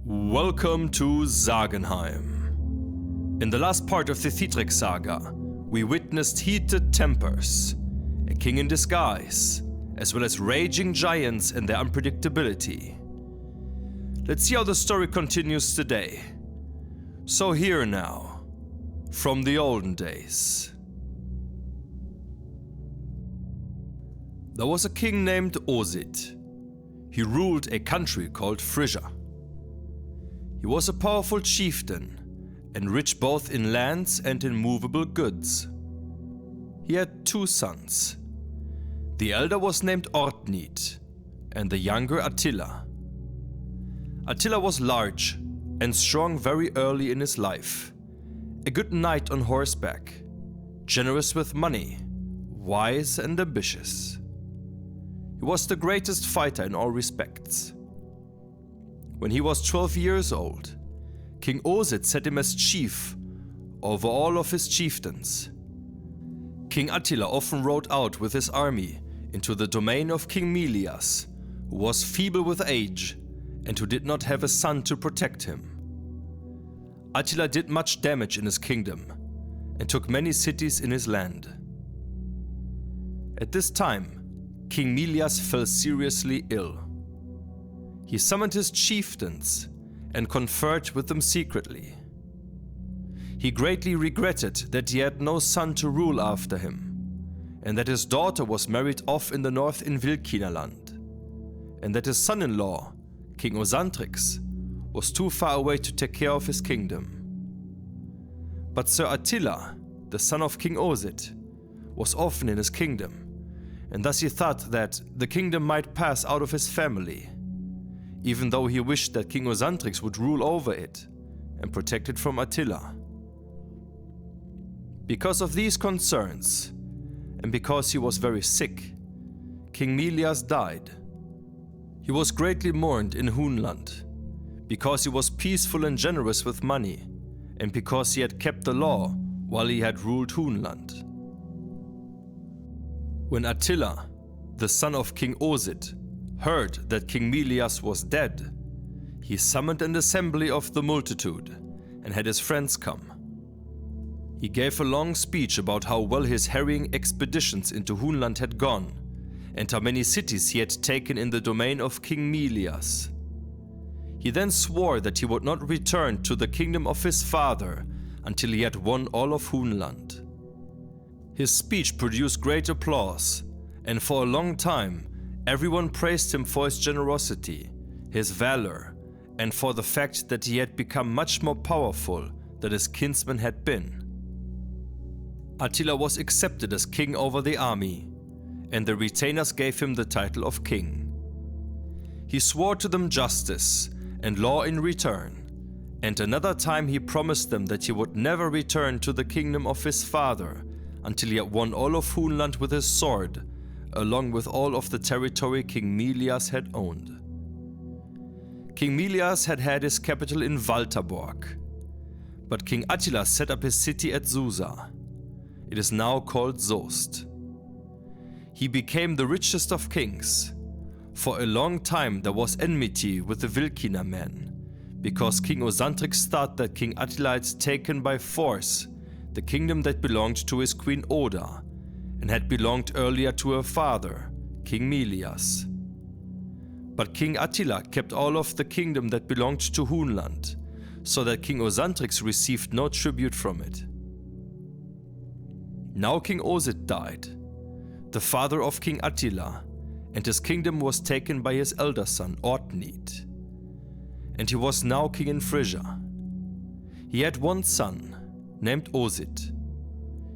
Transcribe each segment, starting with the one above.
Welcome to Sagenheim. In the last part of the Thidrekssaga, we witnessed heated tempers, a king in disguise, as well as raging giants and their unpredictability. Let's see how the story continues today. So here now, from the Olden Days. There was a king named Osid. He ruled a country called Frisia. He was a powerful chieftain and rich both in lands and in movable goods. He had two sons. The elder was named Ortnid and the younger Attila. Attila was large and strong very early in his life, a good knight on horseback, generous with money, wise and ambitious. He was the greatest fighter in all respects. When he was 12 years old, King Osid set him as chief over all of his chieftains. King Attila often rode out with his army into the domain of King Milias, who was feeble with age and who did not have a son to protect him. Attila did much damage in his kingdom and took many cities in his land. At this time, King Milias fell seriously ill. He summoned his chieftains and conferred with them secretly. He greatly regretted that he had no son to rule after him, and that his daughter was married off in the north in Hunaland, and that his son-in-law, King Osantrix, was too far away to take care of his kingdom. But Sir Attila, the son of King Osid, was often in his kingdom, and thus he thought that the kingdom might pass out of his family, even though he wished that King Osantrix would rule over it and protect it from Attila. Because of these concerns, and because he was very sick, King Milias died. He was greatly mourned in Hunaland, because he was peaceful and generous with money, and because he had kept the law while he had ruled Hunaland. When Attila, the son of King Osid, heard that King Milias was dead, he summoned an assembly of the multitude and had his friends come. He gave a long speech about how well his harrying expeditions into Hunaland had gone and how many cities he had taken in the domain of King Milias. He then swore that he would not return to the kingdom of his father until he had won all of Hunaland. His speech produced great applause, and for a long time everyone praised him for his generosity, his valor, and for the fact that he had become much more powerful than his kinsman had been. Attila was accepted as king over the army, and the retainers gave him the title of king. He swore to them justice and law in return, and another time he promised them that he would never return to the kingdom of his father until he had won all of Hunaland with his sword, along with all of the territory King Milias had owned. King Milias had had his capital in Walterborg, but King Attila set up his city at Susa. It is now called Soest. He became the richest of kings. For a long time there was enmity with the Wilkina men, because King Osantrix thought that King Attila had taken by force the kingdom that belonged to his queen Oda, and had belonged earlier to her father, King Milias. But King Attila kept all of the kingdom that belonged to Hunaland, so that King Osantrix received no tribute from it. Now King Osid died, the father of King Attila, and his kingdom was taken by his elder son Ortnid, and he was now king in Frisia. He had one son, named Osid.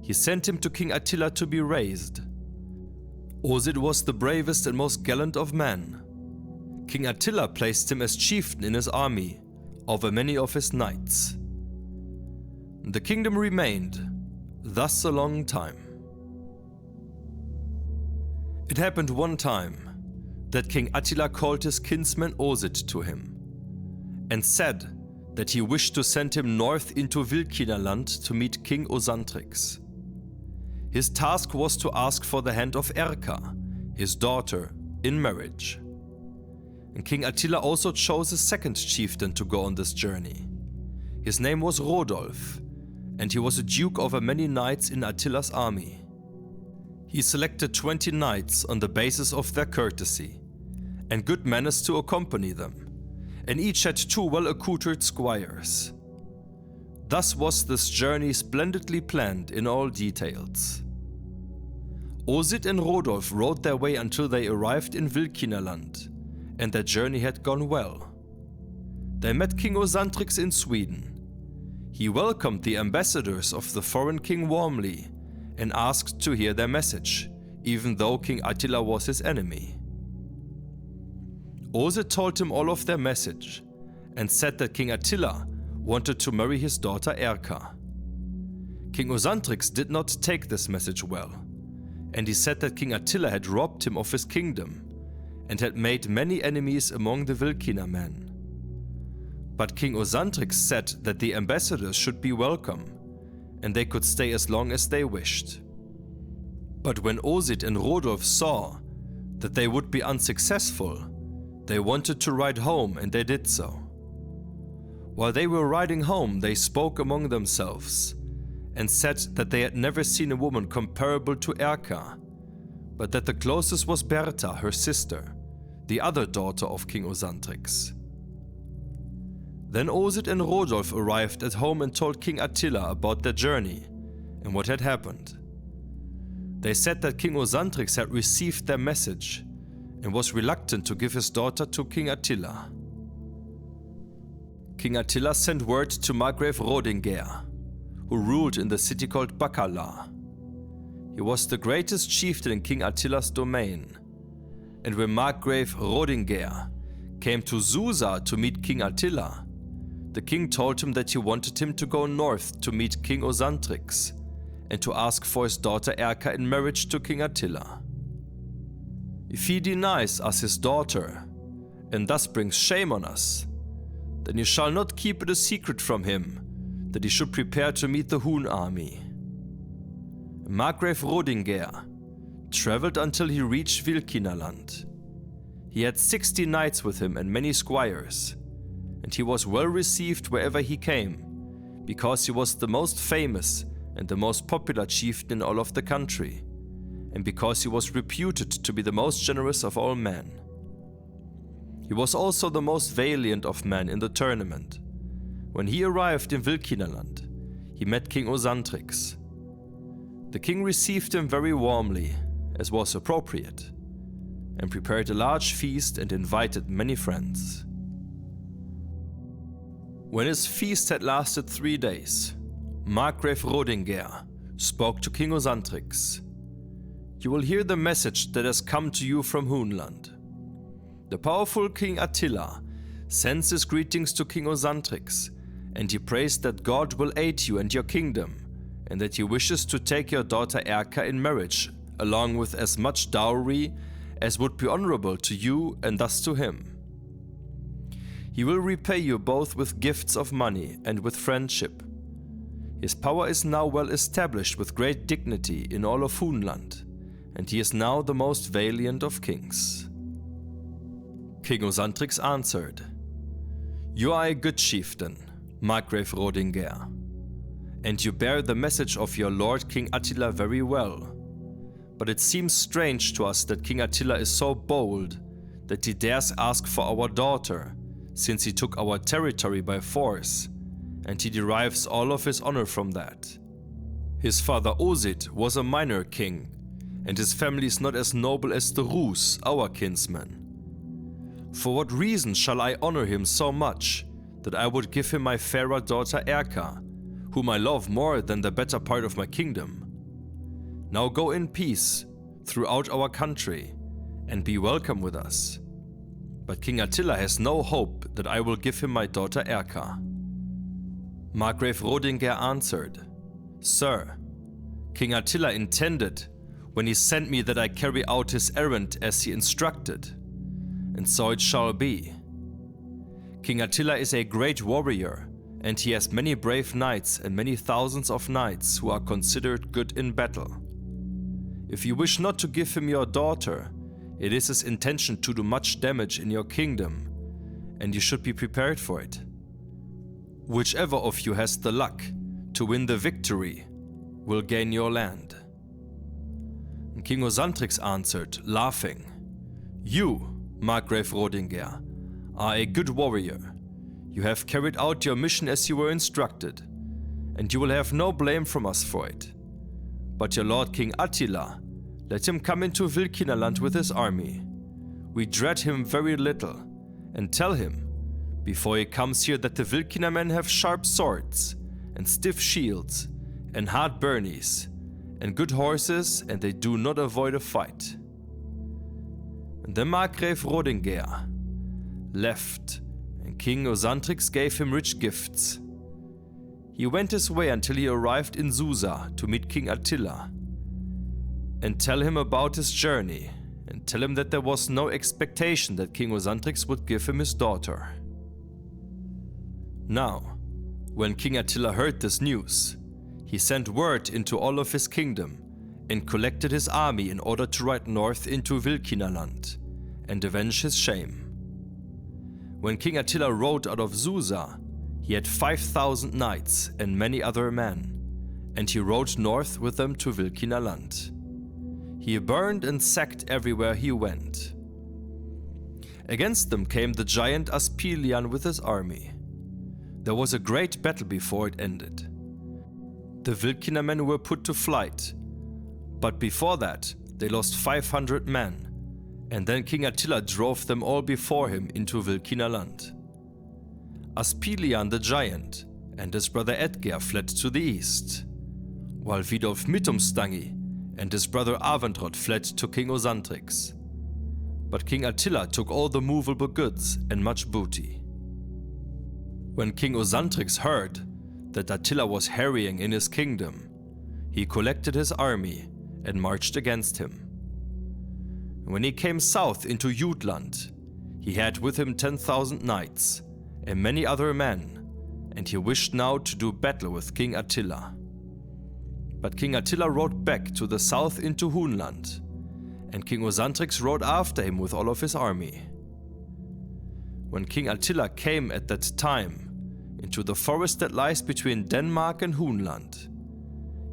He sent him to King Attila to be raised. Osid was the bravest and most gallant of men. King Attila placed him as chieftain in his army over many of his knights. The kingdom remained thus a long time. It happened one time that King Attila called his kinsman Osid to him and said that he wished to send him north into Hunaland to meet King Osantrix. His task was to ask for the hand of Erka, his daughter, in marriage. and King Attila also chose a second chieftain to go on this journey. His name was Rodolf, and he was a duke over many knights in Attila's army. He selected 20 knights on the basis of their courtesy and good manners to accompany them, and each had 2 well-accoutred squires. Thus was this journey splendidly planned in all details. Osid and Rodolf rode their way until they arrived in Hunaland, and their journey had gone well. They met King Osantrix in Sweden. He welcomed the ambassadors of the foreign king warmly and asked to hear their message, even though King Attila was his enemy. Osid told him all of their message and said that King Attila wanted to marry his daughter Erka. King Osantrix did not take this message well, and he said that King Attila had robbed him of his kingdom and had made many enemies among the Vilkina men. But King Osantrix said that the ambassadors should be welcome, and they could stay as long as they wished. But when Osid and Rodolf saw that they would be unsuccessful, they wanted to ride home, and they did so. While they were riding home, they spoke among themselves and said that they had never seen a woman comparable to Erka, but that the closest was Berta, her sister, the other daughter of King Osantrix. Then Osid and Rodolf arrived at home and told King Attila about their journey and what had happened. They said that King Osantrix had received their message and was reluctant to give his daughter to King Attila. King Attila sent word to Margrave Rodingeir, who ruled in the city called Bakala. He was the greatest chieftain in King Attila's domain, and when Margrave Rodingeir came to Susa to meet King Attila, the king told him that he wanted him to go north to meet King Osantrix and to ask for his daughter Erka in marriage to King Attila. If he denies us his daughter, and thus brings shame on us, then you shall not keep it a secret from him that he should prepare to meet the Hun army. Margrave Rodingeir traveled until he reached Hunaland. He had 60 knights with him and many squires, and he was well received wherever he came, because he was the most famous and the most popular chieftain in all of the country, and because he was reputed to be the most generous of all men. He was also the most valiant of men in the tournament. When he arrived in Hunaland, he met King Osantrix. The king received him very warmly, as was appropriate, and prepared a large feast and invited many friends. When his feast had lasted 3 days, Margrave Rodingeir spoke to King Osantrix. "You will hear the message that has come to you from Hunaland. The powerful King Attila sends his greetings to King Osantrix, and he prays that God will aid you and your kingdom, and that he wishes to take your daughter Erka in marriage, along with as much dowry as would be honorable to you and thus to him. He will repay you both with gifts of money and with friendship. His power is now well established with great dignity in all of Hunaland, and he is now the most valiant of kings." King Osantrix answered, "You are a good chieftain, Margrave Rodingeir, and you bear the message of your lord King Attila very well. But it seems strange to us that King Attila is so bold that he dares ask for our daughter, since he took our territory by force, and he derives all of his honor from that. His father Osid was a minor king, and his family is not as noble as the Rus, our kinsmen. For what reason shall I honor him so much that I would give him my fairer daughter Erka, whom I love more than the better part of my kingdom? Now go in peace throughout our country and be welcome with us. But King Attila has no hope that I will give him my daughter Erka." Margrave Rodingeir answered, "Sir, King Attila intended when he sent me that I carry out his errand as he instructed, and so it shall be. King Attila is a great warrior, and he has many brave knights and many thousands of knights who are considered good in battle. If you wish not to give him your daughter, It is his intention to do much damage in your kingdom, and you should be prepared for it. Whichever of you has the luck to win the victory will gain your land." And King Osantrix answered, laughing, "You, Margrave Rodingeir, are a good warrior. You have carried out your mission as you were instructed, and you will have no blame from us for it. But your lord King Attila, let him come into Hunaland with his army. We dread him very little, and tell him, before he comes here, that the Vilkina men have sharp swords, and stiff shields, and hard burnies, and good horses, and they do not avoid a fight." And then Margrave Rodingeir left, and King Osantrix gave him rich gifts. He went his way until he arrived in Susa to meet King Attila, and tell him about his journey, and tell him that there was no expectation that King Osantrix would give him his daughter. Now, when King Attila heard this news, he sent word into all of his kingdom and collected his army in order to ride north into Hunaland and avenge his shame. When King Attila rode out of Susa, he had 5,000 knights and many other men, and he rode north with them to Hunaland. He burned and sacked everywhere he went. Against them came the giant Aspilian with his army. There was a great battle before it ended. The Vilkina men were put to flight, but before that they lost 500 men, and then King Attila drove them all before him into Hunaland. Aspilian the giant and his brother Edgar fled to the east, while Vidolf Mittumstangi and his brother Aventrod fled to King Osantrix. But King Attila took all the movable goods and much booty. When King Osantrix heard that Attila was harrying in his kingdom, he collected his army and marched against him. When he came south into Jutland, he had with him 10,000 knights and many other men, and he wished now to do battle with King Attila. But King Attila rode back to the south into Hunaland, and King Osantrix rode after him with all of his army. When King Attila came at that time into the forest that lies between Denmark and Hunaland,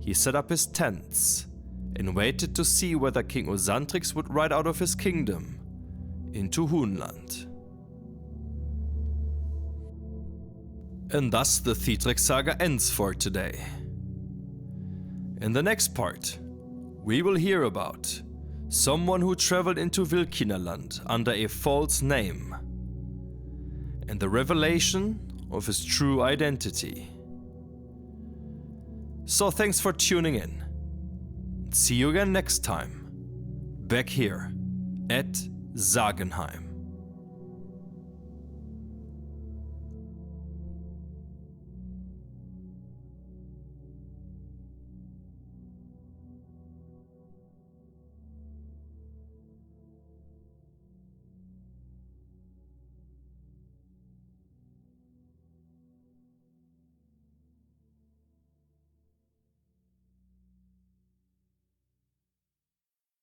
he set up his tents and waited to see whether King Osantrix would ride out of his kingdom into Hunaland. And thus the Thidrekssaga ends for today. In the next part, we will hear about someone who traveled into Hunaland under a false name, and the revelation of his true identity. So thanks for tuning in. See you again next time, back here at Sagenheim.